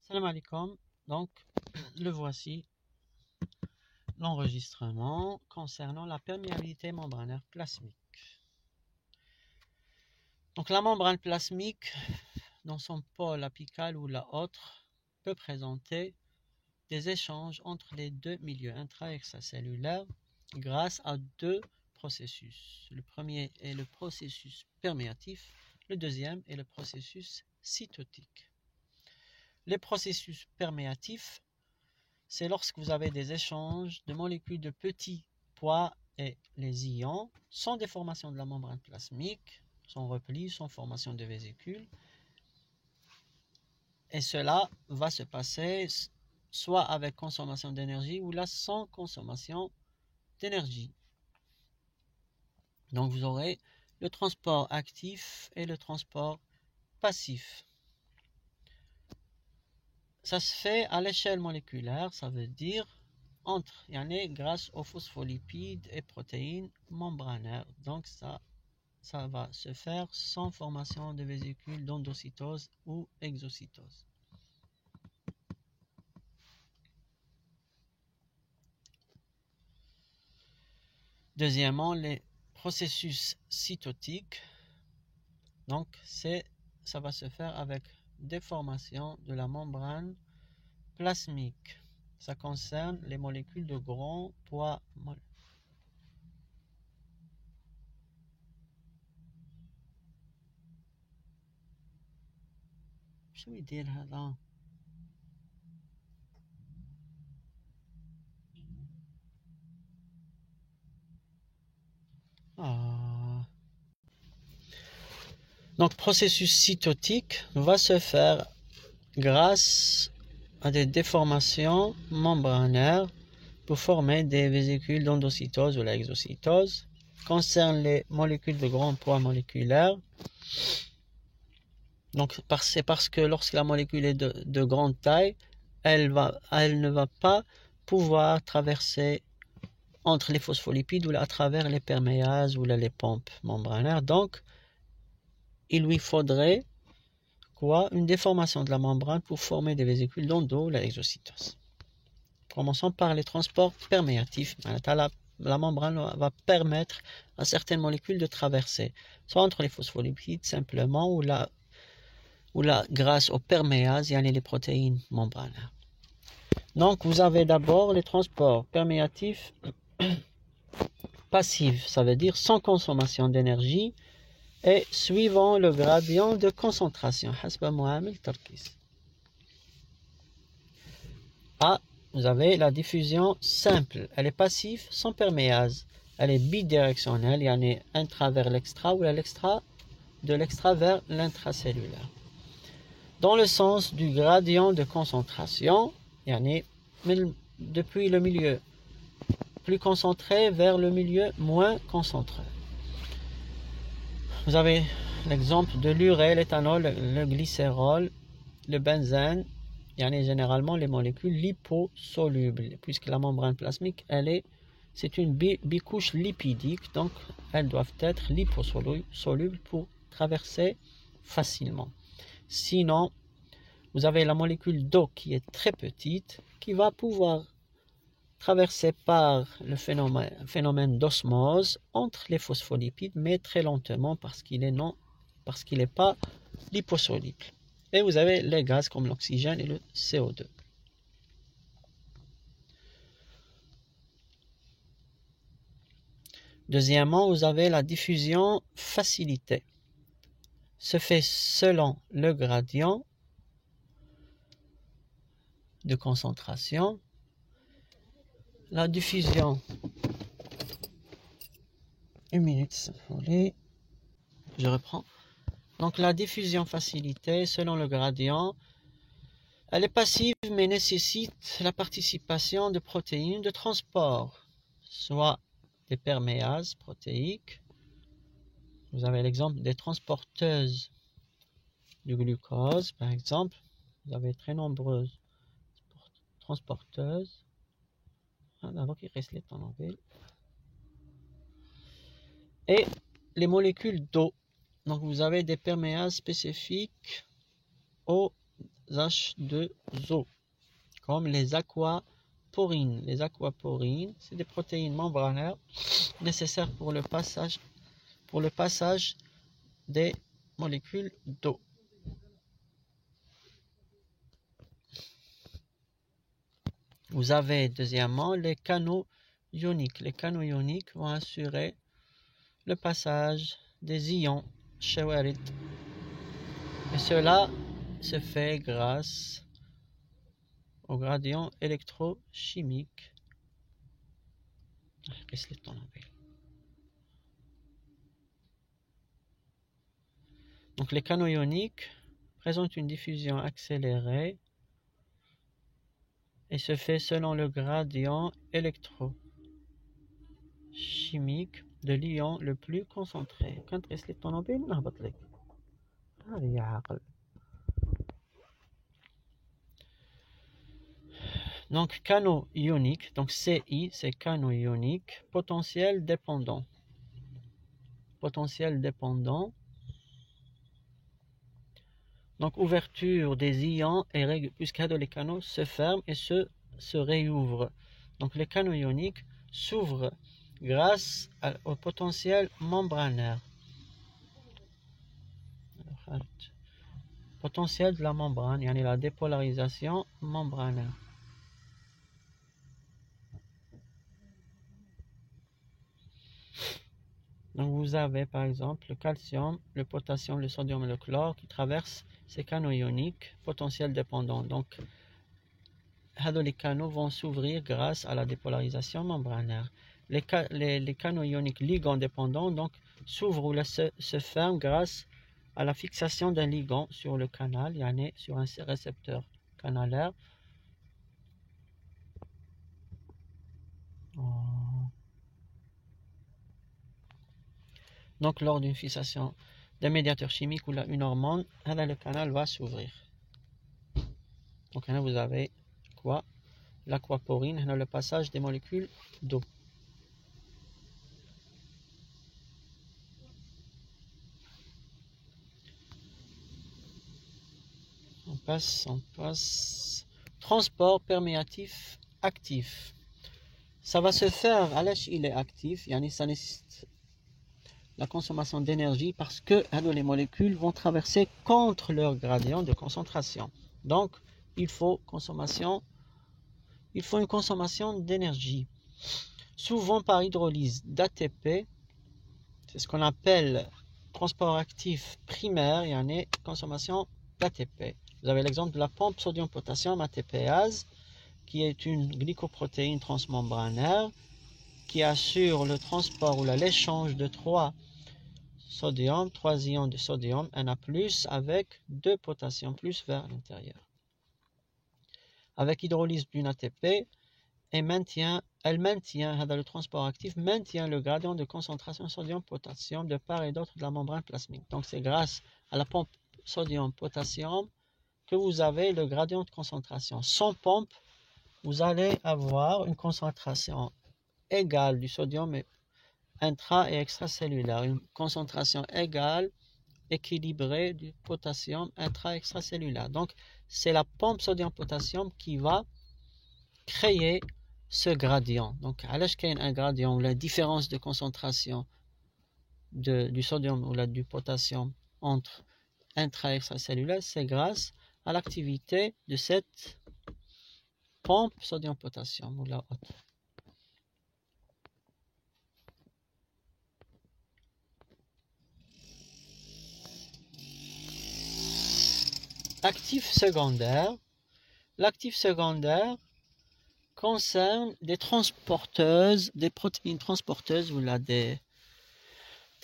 Salam alaikum. Donc, le voici, l'enregistrement concernant la perméabilité membranaire plasmique. Donc, la membrane plasmique, dans son pôle apical ou la autre, peut présenter des échanges entre les deux milieux intra- et extracellulaires grâce à deux processus. Le premier est le processus perméatif, le deuxième est le processus cytotique. Les processus perméatifs, c'est lorsque vous avez des échanges de molécules de petits poids et les ions, sans déformation de la membrane plasmique, sans repli, sans formation de vésicules. Et cela va se passer soit avec consommation d'énergie ou là sans consommation d'énergie. Donc vous aurez le transport actif et le transport passif. Ça se fait à l'échelle moléculaire, ça veut dire grâce aux phospholipides et protéines membranaires. Donc ça va se faire sans formation de vésicules d'endocytose ou exocytose. Deuxièmement, les processus cytotiques. Donc ça va se faire avec déformation de la membrane plasmique. Ça concerne les molécules de grand poids. شو يدير هذا؟ Donc, processus cytotique va se faire grâce à des déformations membranaires pour former des vésicules d'endocytose ou l'exocytose. Concerne les molécules de grand poids moléculaire. Donc, c'est parce que lorsque la molécule est de grande taille, elle ne va pas pouvoir traverser entre les phospholipides ou à travers les perméases ou les pompes membranaires. Donc, il lui faudrait une déformation de la membrane pour former des vésicules d'endo ou l'exocytose. Commençons par les transports perméatifs. La membrane va permettre à certaines molécules de traverser, soit entre les phospholipides simplement, ou grâce aux perméases, il y a les protéines membranaires. Donc, vous avez d'abord les transports perméatifs passifs, ça veut dire sans consommation d'énergie et suivant le gradient de concentration. Vous avez la diffusion simple, elle est passive sans perméase, elle est bidirectionnelle, il y en a intra vers l'extra ou de l'extra vers l'intracellulaire. Dans le sens du gradient de concentration, il y en a depuis le milieu plus concentré vers le milieu moins concentré. Vous avez l'exemple de l'urée, l'éthanol, le glycérol, le benzène. Il y en a généralement les molécules liposolubles, puisque la membrane plasmique, c'est une bicouche lipidique, donc elles doivent être liposolubles pour traverser facilement. Sinon, vous avez la molécule d'eau qui est très petite, qui va pouvoir traverser par le phénomène d'osmose entre les phospholipides, mais très lentement parce qu'il n'est pas liposoluble. Et vous avez les gaz comme l'oxygène et le CO2. Deuxièmement, vous avez la diffusion facilitée. Se fait selon le gradient de concentration. La diffusion, une minute, je reprends. Donc la diffusion facilitée selon le gradient, elle est passive mais nécessite la participation de protéines de transport, soit des perméases protéiques. Vous avez l'exemple des transporteuses du glucose, par exemple. Vous avez très nombreuses transporteuses. Et les molécules d'eau. Donc vous avez des perméases spécifiques aux H2O, comme les aquaporines. Les aquaporines, c'est des protéines membranaires nécessaires pour le passage des molécules d'eau. Vous avez deuxièmement les canaux ioniques. Les canaux ioniques vont assurer le passage des ions shawarit. Et cela se fait grâce au gradient électrochimique. Donc les canaux ioniques présentent une diffusion accélérée et se fait selon le gradient électrochimique de l'ion le plus concentré. Donc canaux ioniques, donc CI, c'est canaux ioniques, potentiel dépendant. Potentiel dépendant. Donc ouverture des ions puisque les canaux se ferment et se réouvrent. Donc les canaux ioniques s'ouvrent grâce au potentiel membranaire. Potentiel de la membrane, yani la dépolarisation membranaire. Donc vous avez par exemple le calcium, le potassium, le sodium et le chlore qui traversent ces canaux ioniques potentiels dépendants. Donc les canaux vont s'ouvrir grâce à la dépolarisation membranaire. Les canaux ioniques ligand dépendants donc s'ouvrent ou se ferment grâce à la fixation d'un ligand sur le canal, yani sur un récepteur canalaire. Donc lors d'une fixation d'un médiateur chimique ou une hormone, le canal va s'ouvrir. Donc là vous avez quoi? L'aquaporine, le passage des molécules d'eau. On passe. Transport perméatif actif. Ça va se faire, il est actif, yani ça nécessite la consommation d'énergie parce que les molécules vont traverser contre leur gradient de concentration. Donc, il faut une consommation d'énergie. Souvent par hydrolyse d'ATP, c'est ce qu'on appelle transport actif primaire, il y en a consommation d'ATP. Vous avez l'exemple de la pompe sodium-potassium ATPase, qui est une glycoprotéine transmembranaire qui assure le transport ou l'échange de 3 ions de sodium Na+, avec 2 potassium plus vers l'intérieur. Avec hydrolyse d'une ATP, le transport actif maintient le gradient de concentration sodium-potassium de part et d'autre de la membrane plasmique. Donc c'est grâce à la pompe sodium-potassium que vous avez le gradient de concentration. Sans pompe, vous allez avoir une concentration égale du sodium intra- et extracellulaire, une concentration égale, équilibrée du potassium intra- et extracellulaire. Donc, c'est la pompe sodium-potassium qui va créer ce gradient. Donc, à l'âge qu'il y a un gradient ou la différence de concentration du sodium ou du potassium entre intra- et extracellulaire, c'est grâce à l'activité de cette pompe sodium-potassium ou la haute. Actif secondaire. L'actif secondaire concerne des transporteuses, des protéines transporteuses ou des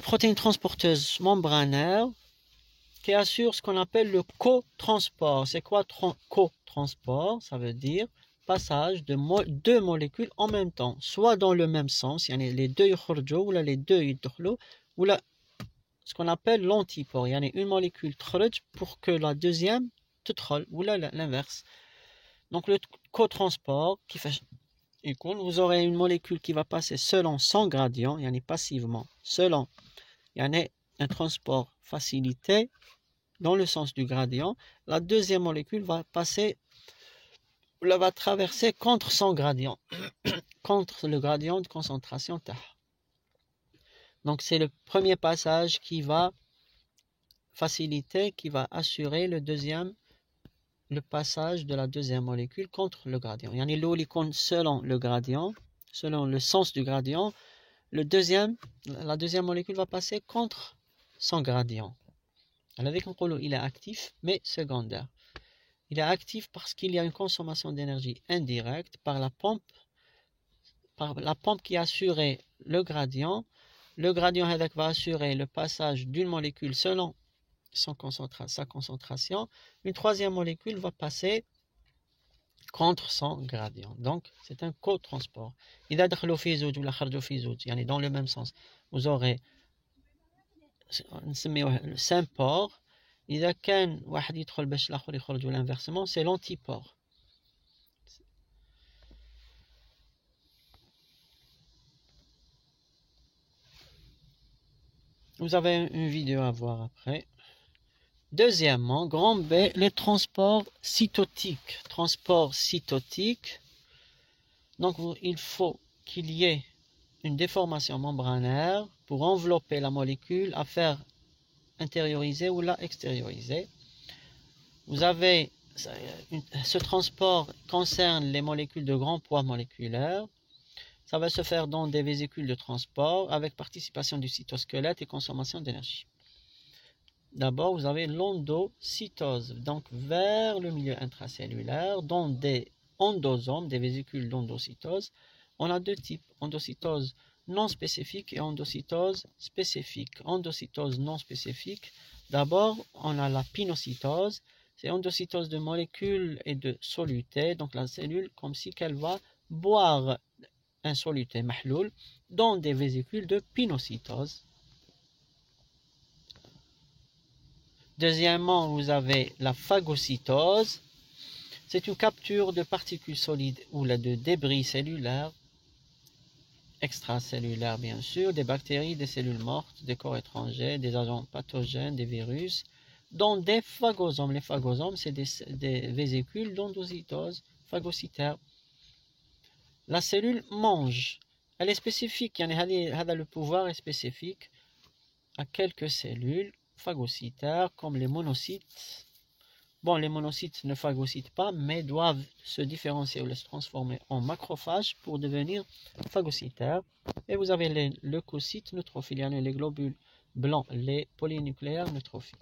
protéines transporteuses membranaires qui assurent ce qu'on appelle le cotransport. C'est quoi cotransport? Ça veut dire passage de deux molécules en même temps, soit dans le même sens, il y a les deux yukhrjo ou les deux yidkhlo, ou ce qu'on appelle l'antipore. Il y a une molécule tkhruj pour que la deuxième tdkhol, ou l'inverse. Donc le cotransport qui fait vous aurez une molécule qui va passer selon son gradient, passivement, selon un transport facilité, dans le sens du gradient, la deuxième molécule va traverser contre son gradient, contre le gradient de concentration T. Donc c'est le premier passage qui va faciliter, qui va assurer le passage de la deuxième molécule contre le gradient. Yani l'eau selon le gradient, selon le sens du gradient, la deuxième molécule va passer contre son gradient. Alors avec il est actif mais secondaire. Il est actif parce qu'il y a une consommation d'énergie indirecte par la pompe qui assurait le gradient. Le gradient va assurer le passage d'une molécule selon sa concentration. Une troisième molécule va passer contre son gradient. Donc, c'est un cotransport. Dans le même sens, vous aurez le symport. إذا كان واحد يدخل باش الآخر يخرج l'inversement, c'est l'antipore. Vous avez une vidéo à voir après. Deuxièmement, grand B, les transports cytotiques. Transport cytotique. Donc, il faut qu'il y ait une déformation membranaire pour envelopper la molécule à faire intérioriser ou la extérioriser. Vous avez ce transport concerne les molécules de grand poids moléculaire. Ça va se faire dans des vésicules de transport avec participation du cytosquelette et consommation d'énergie. D'abord, vous avez l'endocytose, donc vers le milieu intracellulaire, dans des endosomes, des vésicules d'endocytose. On a deux types, endocytose non spécifique et endocytose spécifique. Endocytose non spécifique, d'abord, on a la pinocytose, c'est endocytose de molécules et de solutés, donc la cellule comme si qu'elle va boire un soluté mahloul dans des vésicules de pinocytose. Deuxièmement, vous avez la phagocytose. C'est une capture de particules solides ou de débris cellulaires, extracellulaires bien sûr, des bactéries, des cellules mortes, des corps étrangers, des agents pathogènes, des virus, dans des phagosomes. Les phagosomes, c'est des vésicules d'endocytose phagocytaire. La cellule mange. Elle est spécifique, le pouvoir est spécifique à quelques cellules phagocytaires comme les monocytes. Bon, les monocytes ne phagocytent pas, mais doivent se différencier ou se transformer en macrophages pour devenir phagocytaires. Et vous avez les leucocytes neutrophiles, les globules blancs, les polynucléaires neutrophiles.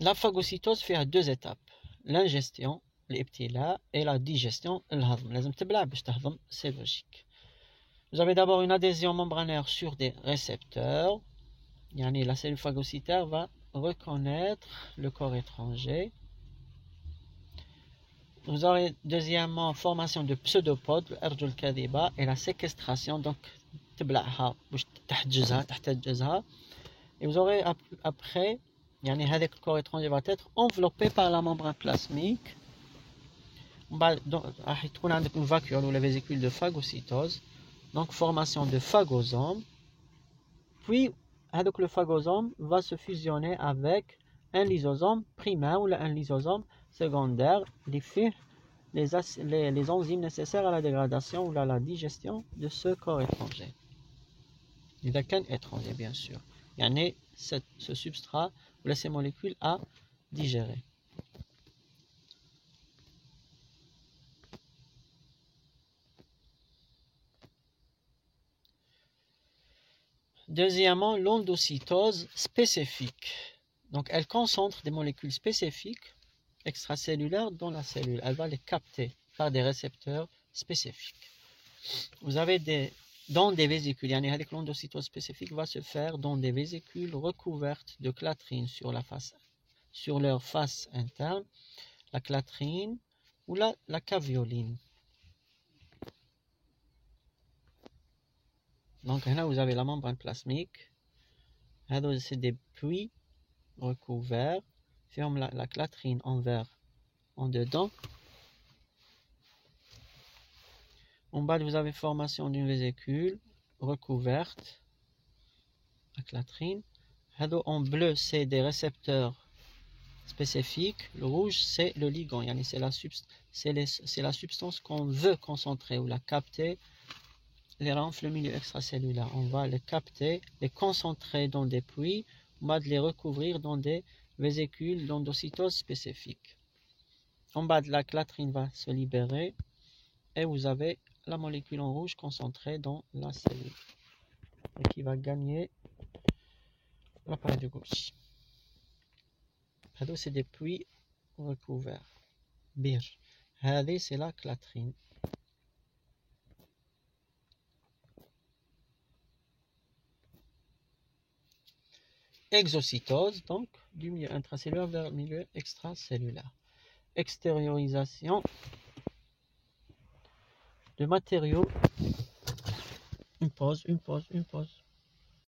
La phagocytose fait à deux étapes. L'ingestion, l'ibtila, et la digestion, c'est logique. Vous avez d'abord une adhésion membranaire sur des récepteurs. La cellule phagocytaire va reconnaître le corps étranger. Vous aurez deuxièmement formation de pseudopodes, l'erjul kadiba, et la séquestration, donc et vous aurez après, le corps étranger va être enveloppé par la membrane plasmique. On va une vacuole ou la vésicule de phagocytose. Donc formation de phagosome, puis le phagosome va se fusionner avec un lysosome primaire ou un lysosome secondaire, les enzymes nécessaires à la dégradation ou à la digestion de ce corps étranger. Il n'y a qu'un étranger bien sûr. Il y a ce substrat ou ces molécules à digérer. Deuxièmement, l'endocytose spécifique. Donc, elle concentre des molécules spécifiques extracellulaires dans la cellule. Elle va les capter par des récepteurs spécifiques. Vous avez dans des vésicules, l'endocytose spécifique va se faire dans des vésicules recouvertes de clatrine sur leur face interne, la clatrine ou la cavioline. Donc là, vous avez la membrane plasmique. C'est des puits recouverts. Ferme la clatrine en dedans. En bas, vous avez formation d'une vésicule recouverte la clatrine. En bleu, c'est des récepteurs spécifiques. Le rouge, c'est le ligand. C'est la substance qu'on veut concentrer ou la capter. Les renfles, le milieu extracellulaire, on va les capter, les concentrer dans des puits, on va les recouvrir dans des vésicules d'endocytose spécifiques. En bas de la clatrine va se libérer et vous avez la molécule en rouge concentrée dans la cellule et qui va gagner l'appareil de Golgi. C'est des puits recouverts. Bir. C'est la clatrine. Exocytose, donc du milieu intracellulaire vers le milieu extracellulaire. Extériorisation de matériaux. Une pause.